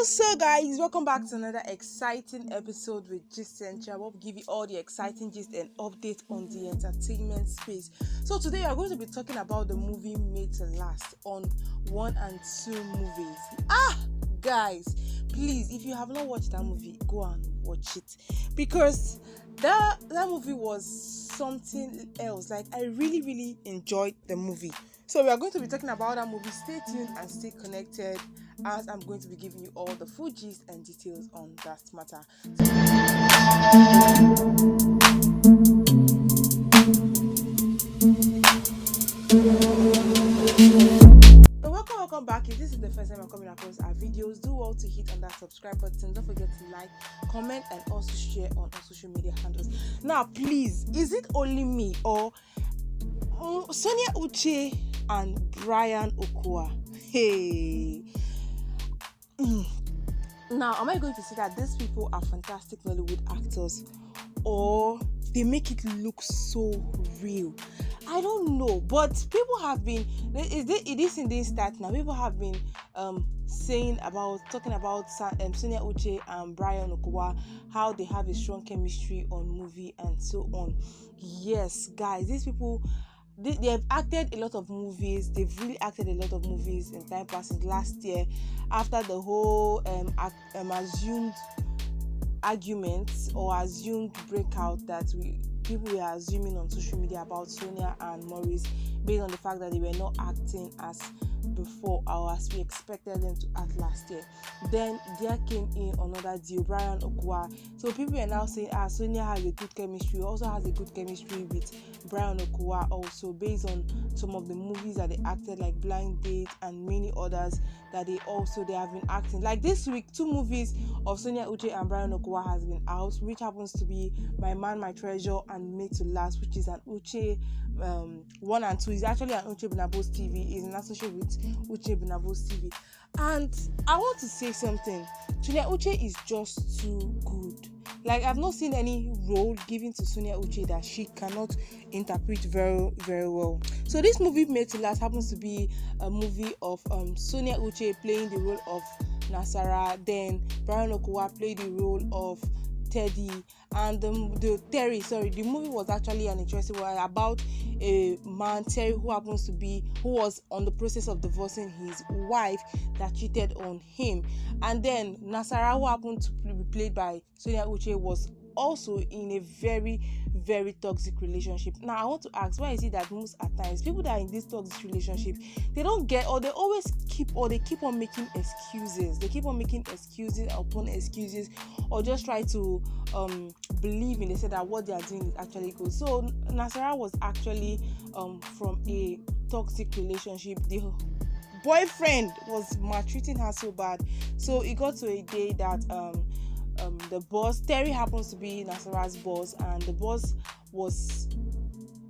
So guys, welcome back to another exciting episode with Gist and Chat. We'll give you all the exciting gist and update on the entertainment space. So today we are going to be talking about the movie Made to Last on 1 and 2 movies. Guys, please, if you have not watched that movie, go and watch it, because that movie was something else. Like, I really enjoyed the movie. So we are going to be talking about that movie. Stay tuned and stay connected, as I'm going to be giving you all the full gist and details on that matter. So welcome back. If this is the first time I'm coming across our videos, do well to hit on that subscribe button. Don't forget to like, comment, and also share on our social media handles. Now, please, is it only me or Sonia, Uche, and Bryan Okua? Hey. Now, am I going to say that these people are fantastic Nollywood actors, or they make it look so real? I don't know, but people have been, it is in this start now, people have been talking about Sonia Uche and Bryan Okua, how they have a strong chemistry on movie and so on. Yes, guys, these people, they have acted a lot of movies. They've really acted a lot of movies in time past. Last year, after the whole assumed arguments or assumed breakout that people were assuming on social media about Sonia and Maurice, based on the fact that they were not acting as before or as we expected them to act last year. Then there came in another deal, Bryan Okua. So people are now saying, Sonia has a good chemistry, also has a good chemistry with Bryan Okua, also based on some of the movies that they acted, like Blind Date and many others that they have been acting. Like this week, 2 movies of Sonia Uche and Bryan Okua has been out, which happens to be My Man, My Treasure and Made to Last, which is an Uche 1 and 2. Is actually an Uche Binabos TV. Is in association with Uche Binabos TV. And I want to say something. Sonia Uche is just too good. Like, I've not seen any role given to Sonia Uche that she cannot interpret very well. So this movie Made to Last happens to be a movie of Sonia Uche playing the role of Nasara, then Bryan Okua played the role of Teddy, and the movie was actually an interesting one about a man, Terry, who was on the process of divorcing his wife that cheated on him, and then Nasara, who happened to be played by Sonia Uche, was also in a very toxic relationship. Now I want to ask, why is it that most at times people that are in this toxic relationship, they don't get, or they keep on making excuses. They keep on making excuses upon excuses, or just try to believe in they say that what they are doing is actually good. So Nasara was actually from a toxic relationship. The boyfriend was maltreating her so bad, so it got to a day that the boss, Terry, happens to be Nasara's boss, and the boss was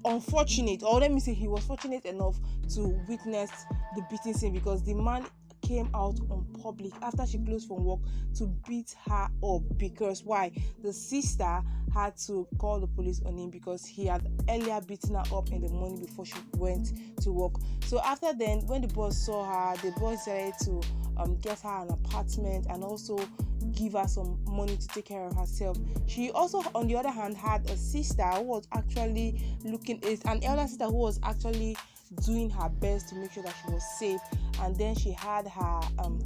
unfortunate, or let me say he was fortunate enough to witness the beating scene, because the man came out on public after she closed from work to beat her up. Because why? The sister had to call the police on him because he had earlier beaten her up in the morning before she went to work. So after then, when the boss saw her, the boss decided to get her an apartment and also give her some money to take care of herself. She also, on the other hand, had a sister who was actually an elder sister who was actually doing her best to make sure that she was safe. And then she had her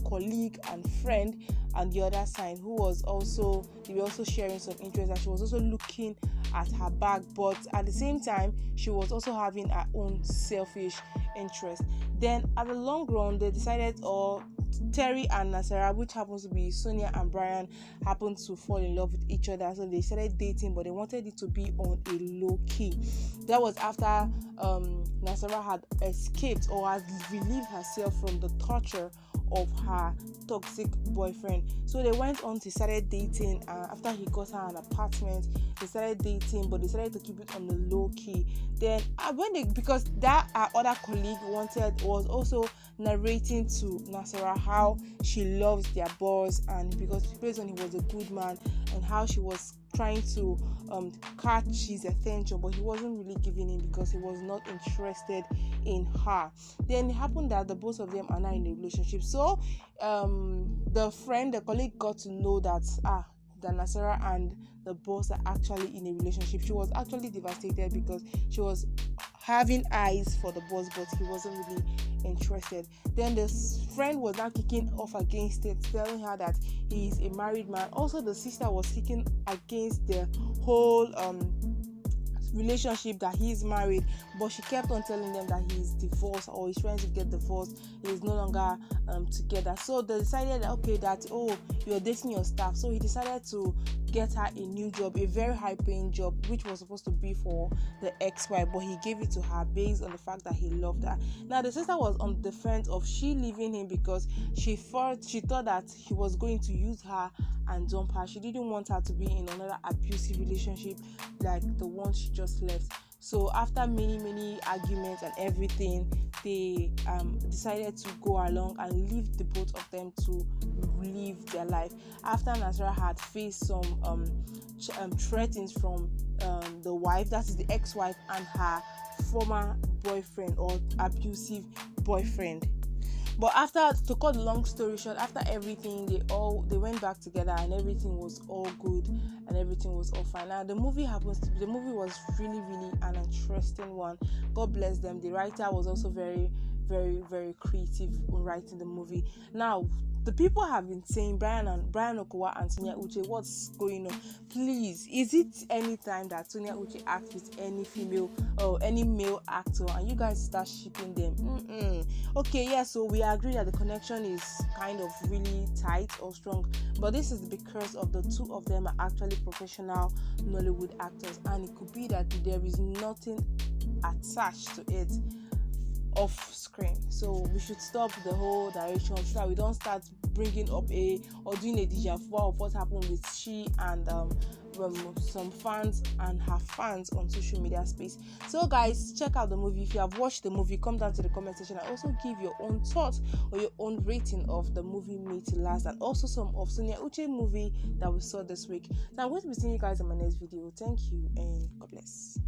colleague and friend on the other side who was also, they were also sharing some interest, and she was also looking at her back, but at the same time she was also having her own selfish interest. Then at the long run, they decided, or Terry and Nasara, which happens to be Sonia and Bryan, happened to fall in love with each other, so they started dating, but they wanted it to be on a low key. That was after Nasara had escaped or had relieved herself from the torture of her toxic boyfriend. So they went on to started dating. After he got her an apartment, they started dating, but they decided to keep it on the low key. Then because that other colleague was also narrating to Nasara how she loves their boss, and because based on he was a good man, and how she was trying to catch his attention, but he wasn't really giving in because he was not interested in her. Then it happened that the both of them are now in a relationship. So the colleague got to know that Nasara and the boss are actually in a relationship. She was actually devastated because she was having eyes for the boss, but he wasn't really interested. Then the friend was now kicking off against it, telling her that he is a married man. Also, the sister was kicking against the whole relationship, that he's married, but she kept on telling them that he's divorced or he's trying to get divorced, he's no longer together. So they decided that you're dating your staff. So he decided to get her a new job, a very high paying job, which was supposed to be for the ex-wife, but he gave it to her based on the fact that he loved her. Now the sister was on the fence of she leaving him because she thought that he was going to use her and dump her. She didn't want her to be in another abusive relationship like the one she just left. So after many arguments and everything, they decided to go along and leave the both of them to live their life. After Nasara had faced some threats from the wife, that is the ex-wife, and her former boyfriend or abusive boyfriend. But to cut the long story short, after everything, they went back together and everything was all good and everything was all fine. Now the movie was really an interesting one. God bless them. The writer was also very creative in writing the movie. Now the people have been saying, Bryan Okowa and Sonia Uche, what's going on? Please, is it any time that Sonia Uche acts with any female or any male actor and you guys start shipping them? Okay, yeah, so we agree that the connection is kind of really tight or strong, but this is because of the two of them are actually professional Nollywood actors, and it could be that there is nothing attached to it off screen. So we should stop the whole direction so that we don't start bringing up or doing a déjà vu of what happened with she and some fans and her fans on social media space. So guys, check out the movie. If you have watched the movie, come down to the comment section and also give your own thoughts or your own rating of the movie Made to Last, and also some of Sonia Uche movie that we saw this week. So I'm going to be seeing you guys in my next video. Thank you and God bless.